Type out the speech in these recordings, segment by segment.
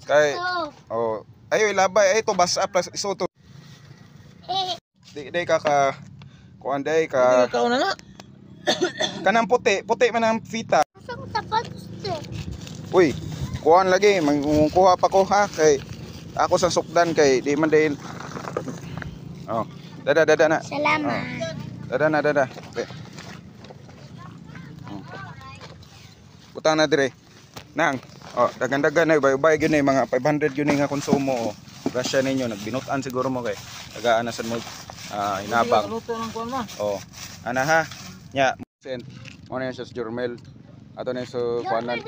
Kay oh, ayo ilabay ay to basa plus iso to. Di ka kuan day ka. Hindi ka una na. Kanang puti man ang fita. Sang sapatos te. Uy, kuan lagi mangkuha pa ko ha kay ako sa sukdan kay di man din. Oh, dada na. Salamat. Oh. Dada. Okay. Butang na dire. Nang, oh, dagan-dagan na ubay gyud na mga 500 gyud nga konsumo. Oh. Rasya ninyo nagbinutan siguro mo kay tagaan na sad mo hinabang. Oh. Ana ha. Nya, Vincent. Mo na sa Jormel. Ato na sa kuanan.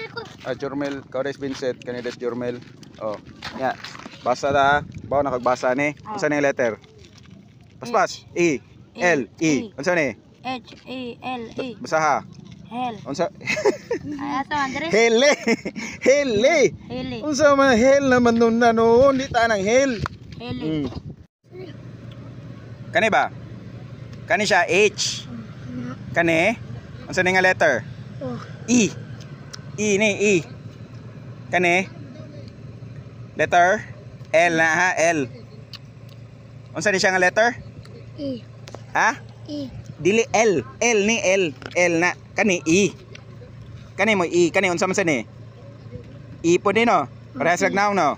Jormel, Kaudes Vincent, kanides Jormel. Oh. Nya. Basa ta. Bawo nakagbasa ni. Unsa ni letter? Paspas. E L E. Unsa ni? H A L E. Basa ha. Hell. Unsa? Ay ato Andre. Hele. Heli. Unsa man hell naman nun na noon, di ta nang hell. Heli. Kani ba? Kani siya H. Kani? Unsa ni nga letter? E. E ni E. Kani? Letter L na ha, L. Unsa ni siya nga letter? E. Ha? E. Dili L. L ni L. L na. Kani E. Kani mo E. Kani unsa man sa ni? E po din no. Parehas lang now no.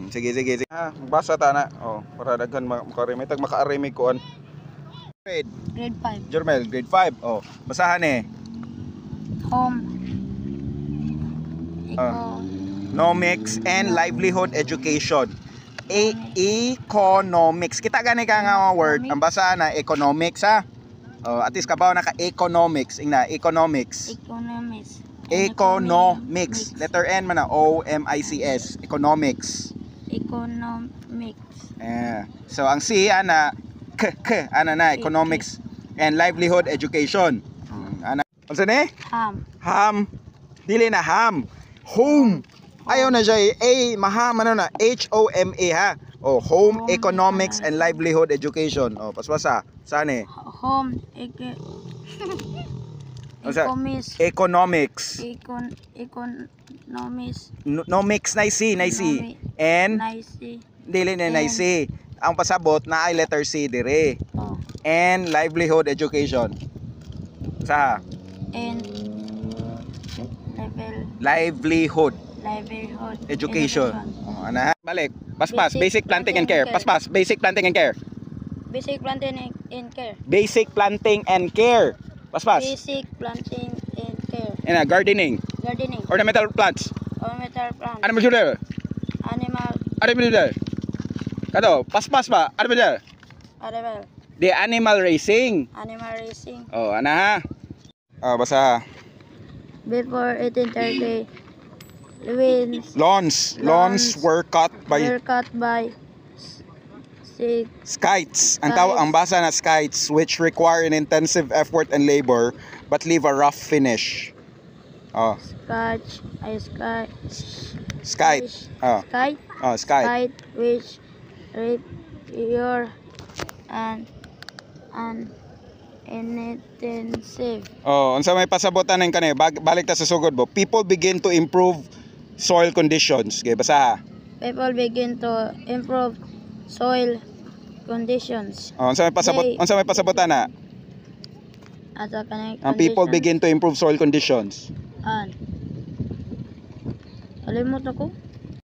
Sige. Magbasa ta na. Oh, para daghan makarimay tag makaarimig kuan. Grade 5. Jormel, grade 5. Oh, basahan eh. Home. Economics and livelihood education. Economics. Kita gani ka nga word. Ang basahan na economics ha. Oh, at least kabaw naka economics. Ingna, economics. Economics. Letter N man na O M I C S. Economics. So ang C ana ana na economics and livelihood education. Ana. Unsa ni? Ham. Dili na ham. Home. Ayaw na siya A maham ano na H O M A ha. Oh, home economics and livelihood education. Oh, paswasa. Saan eh? Home economics. No mix na C. And dili na C. Ang pasabot na ay letter C dire. And livelihood education. Sa and livelihood education. Ana balik. Paspas basic planting and care. Paspas basic planting and care. Basic planting and care. Paspas. Basic planting and care. Ina gardening. Ornamental plants. Ano mo jud? Animal. Kado, paspas ba? Ano ba? The animal racing. Oh, ana ha. Basa. Before 1830, lawns were cut by skites. Ang basa na skites which require an intensive effort and labor but leave a rough finish. Skite which require an intensive. Unsa may pasabotan ning kani balik ta sa sugod mo. People begin to improve soil conditions. Okay, basa. People begin to improve soil conditions. Unsa may pasabotan na? People begin to improve soil conditions. Alimot ako.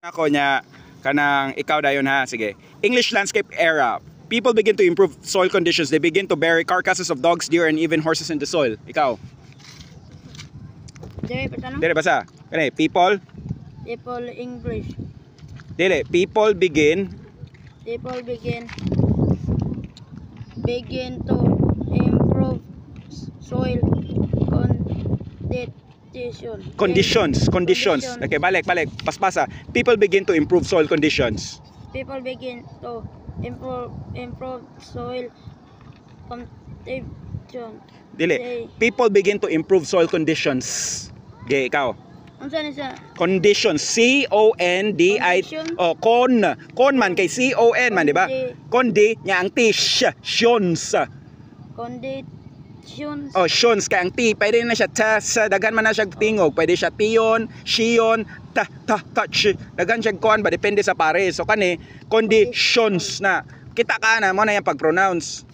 Ako nya kanang ikaw dayon ha. Sige. English landscape era. People begin to improve soil conditions. They begin to bury carcasses of dogs, deer, and even horses in the soil. Ikaw. Dire basa. Kani people English. Dire people begin to improve soil conditions. Okay, balik. Paspasa. People begin to improve soil conditions. People begin to improve soil conditions. Dili. People begin to improve soil conditions. Okay, ikaw. Unsa ni sa conditions? C O N D I con man kay C O N man di ba? Condi nya ang tions. Tunes. Oh, shuns kay ang T, pwede na siya ta sa daghan man na siya tingog, pwede siya tion, shion, ta ch. Daghan siya kuan ba depende sa pares. So kani conditions na. Kita ka na mo na yung pag-pronounce.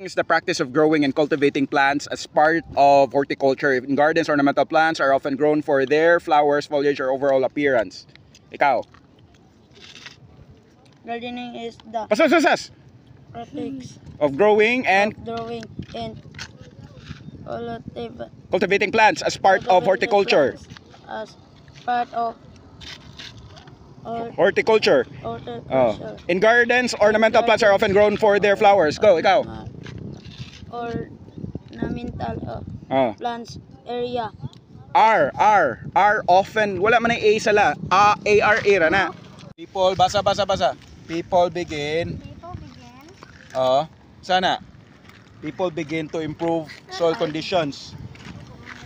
Is the practice of growing and cultivating plants as part of horticulture. In gardens, ornamental plants are often grown for their flowers, foliage, or overall appearance. Ikaw. Gardening is the Pasas. practice Of growing and of drawing and cultivating plants as part of horticulture. As part of Horticulture. horticulture. In gardens, ornamental plants are often grown for their flowers. Go, ikaw. Ornamental Oh. plants area. R often wala man ay A sala. A-R-A ra na. People, basa. People begin. Sana. People begin to improve soil conditions.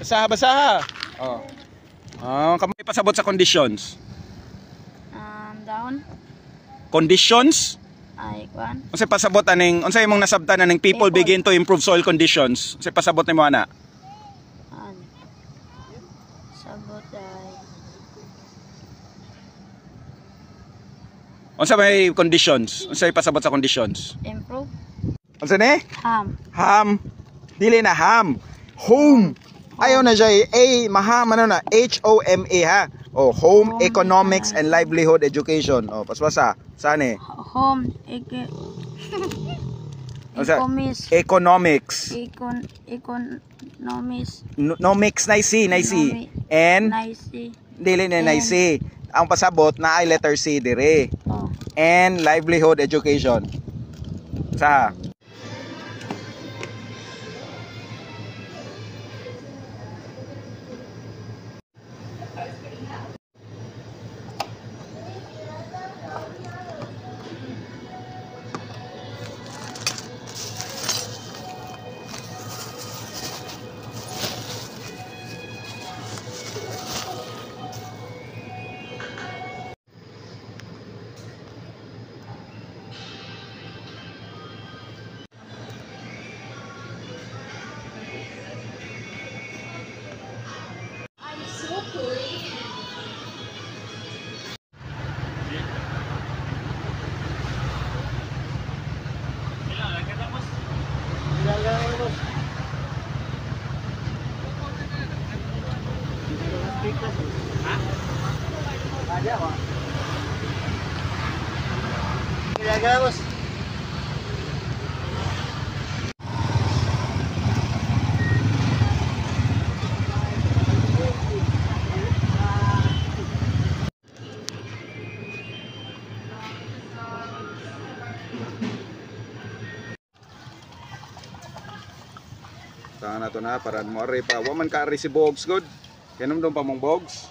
Basaha. Kamay pasabot sa conditions. Down. Conditions? Ay, kwan. Unsay pasabot aning unsay imong nasabtan aning people begin to improve soil conditions? Unsay pasabot nimo ana? Sabot ay Unsa may conditions? Unsay pasabot sa conditions? improve Unsa ni? ham. Dili na ham. Home. Ayaw na siya maham ano na H-O-M-A ha. Home economics and livelihood education. Paswasa. Saan eh? Home Economics. Economics. Nomics na C. And dili na C. Ang pasabot na ay letter C dire. And livelihood education. Sa Tangan na to na para mo ari pa. Wa man ka ari si Bogs good. Kanom dong pa mong Bogs.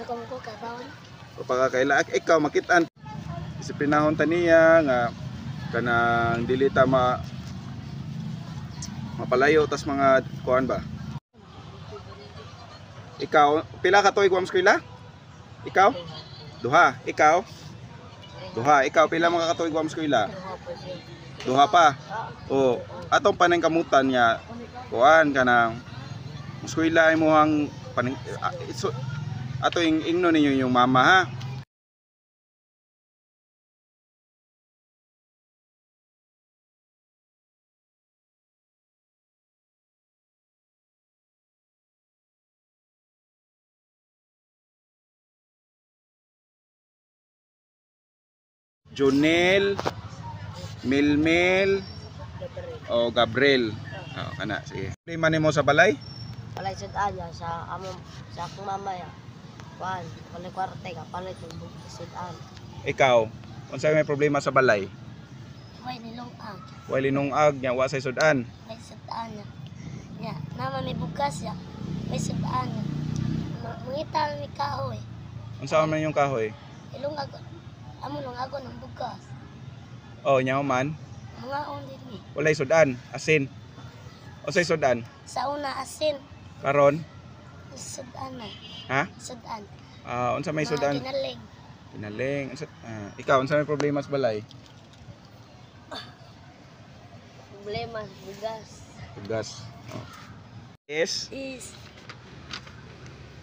Ako mo ko kabaon. Kapag kaila ikaw makitaan disiplinahon taniya nga kanang dili ta mapalayo tas mga kuan ba. Ikaw pila ka tuig wa mo eskwela? Ikaw? Duha. Ikaw? Duha. Ikaw pila mga katuig wa mo eskwela? Duha pa. Atong panang kamutan niya kuan kanang eskwela imong panang ato ingno ninyo yung mama ha. Jonel, Milmel, o Gabriel. Kana sige. Lima nimo sa balay? Palay sudan ya sa among sa akong mama ya. Kuan, palay kwarte ka palay tubog sudan. Ikaw, unsa may problema sa balay? Way nilungag. Way linungag nya wa say sudan. May sudan ya. Ya, nama may bugas ya. May sudan ya. Mangita ni kahoy. Unsa man yung kahoy? Ilungag. Amo lungago ng bugas. Nyaw man. Mga on din ni. Walay sudan, asin. Unsay sudan? Sa una asin, Karon? sudan na. Ha? Sudan. Unsa may Mga sudan? Kinaling. Ikaw unsa may problema sa balay? problema sa bugas. Bugas. Oh. Is Is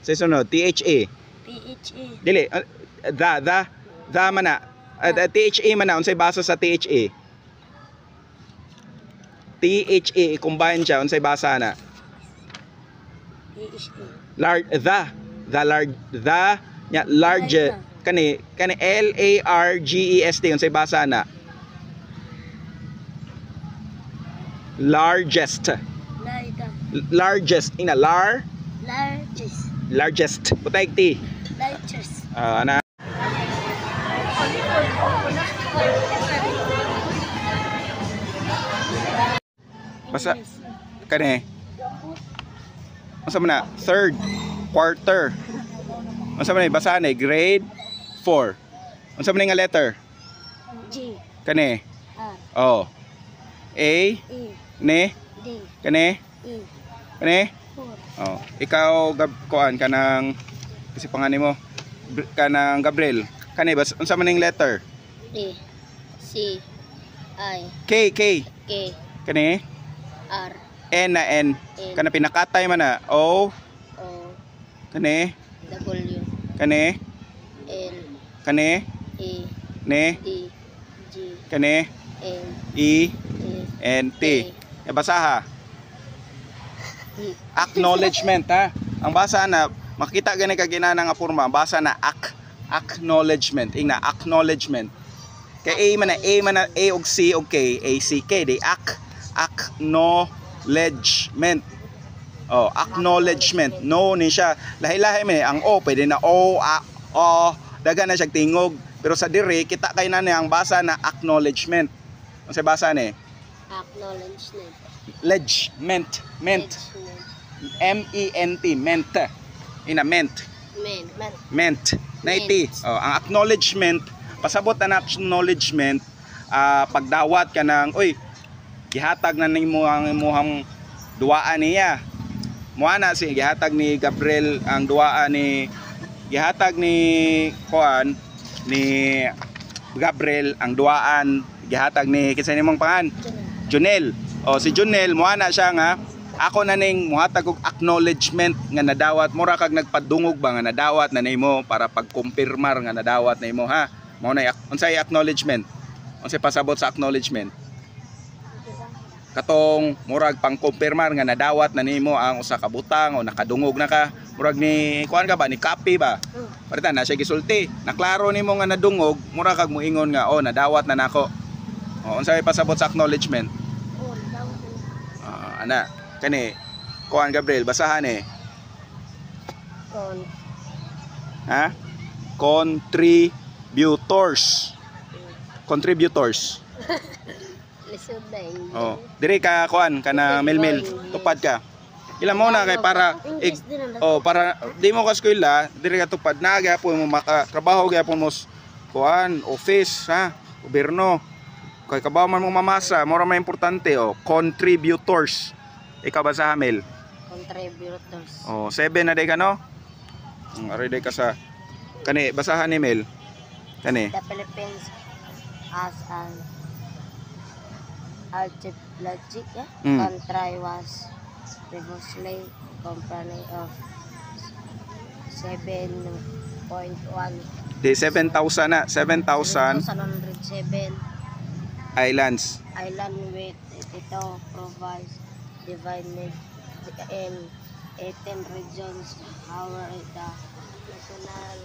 sa sunod THA. PHA. Dili the mana. THA mana unsay basa sa THA? THA combine siya unsay basa na? PHA. Largest kani LARGEST unsay basa na? Largest Largest. largest putay T. Largest. Ana basa kani unsa man na third quarter unsa man ni basa ni grade 4 unsa man nga letter G. kani R. oh A E. ni D. kani E. kani 4. oh ikaw kuan kanang kasi pangani mo kanang Gabriel kani bas unsa man ning letter D. C. I. K K. kani R. N na N kana pinakatay man na O O. kani W. kani L. kani E. ni D. G. kani N. E E. N T basa ha E. acknowledgement ha ang basa na makita gani ka ginana nga porma basa na acknowledgement ingna acknowledgement kay A man na A og C og K A C K di acknowledgement oh acknowledgement no ni siya lahi-lahi man ang O pwede na O daga na siya tingog pero sa dire kita kay na ang basa na acknowledgement unsay basa ni Acknowledgement. ment MENT ment ina ment na iti oh, ang acknowledgement pasabot ang acknowledgement pagdawat ka ng oy gihatag na nimo ang imong duaan niya muana si gihatag ni Gabriel ang duaan ni gihatag ni kuan ni Gabriel ang duaan gihatag ni kinsa nimong pangan Junel o si Junel muana siya nga ako na ning muhatag og acknowledgement nga nadawat mura kag nagpadungog ba nga nadawat na nimo para pagkumpirmar nga nadawat na nimo ha mao na unsay acknowledgement unsay pasabot sa acknowledgement katong murag pangkumpirmar nga nadawat na nimo ang usa ka butang o nakadungog na ka murag ni kuan ka ba ni copy ba palitan na siya gisulti naklaro nimo nga nadungog mura kag moingon nga oh nadawat na nako unsay pasabot sa acknowledgement ana kani kuan Gabriel basahan Con. ha contributors Lisod na oh diri ka kuan kana milmil tupad ka ila mo na kay para para di mo ka eskwela diri ka tupad na gyapon mo makatrabaho gyapon mo kuan office ha gobyerno kay kabaw man mo mamasa mora may importante contributors ikaw ba sa Hamil Contributors. 7 na day ka no ari day ka sa kani basahan ni Mel kani The Philippines as an archipelagic country was previously comprised of 7.1 di 7,000 na 7,000 107 islands island with 82 province divided in 18 regions. However, the national